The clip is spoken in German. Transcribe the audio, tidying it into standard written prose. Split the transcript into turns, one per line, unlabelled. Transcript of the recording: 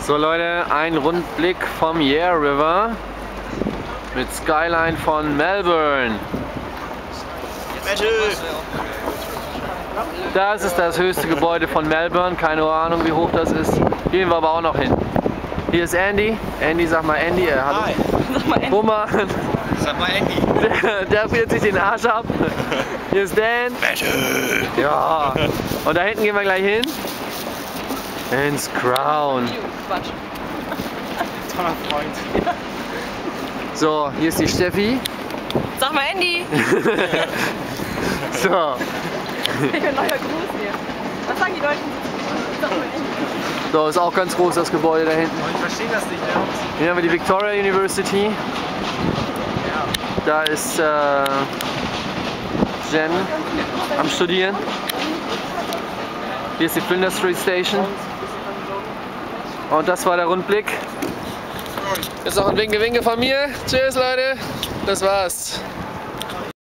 So Leute, ein Rundblick vom Yare River mit Skyline von Melbourne. Das ist das höchste Gebäude von Melbourne, keine Ahnung wie hoch das ist. Gehen wir aber auch noch hin. Hier ist Andy. Andy, sag mal Andy. Hallo.
Hi. Sag mal Andy.
Roman.
Sag mal Andy.
Der friert sich den Arsch ab. Hier ist Dan. Ja. Und da hinten gehen wir gleich hin. Ins Crown.
Toller Freund.
So, hier ist die Steffi.
Sag mal Andy!
So.
Ich bin neuer Gruß hier. Was sagen die Leute? Sag mal Andy.
So, ist auch ganz groß das Gebäude da hinten.
Ich verstehe das nicht mehr.
Hier haben wir die Victoria University. Da ist Jen am Studieren. Hier ist die Flinders Street Station. Und das war der Rundblick. Jetzt noch ein Winke-Winke von mir. Tschüss Leute, das war's.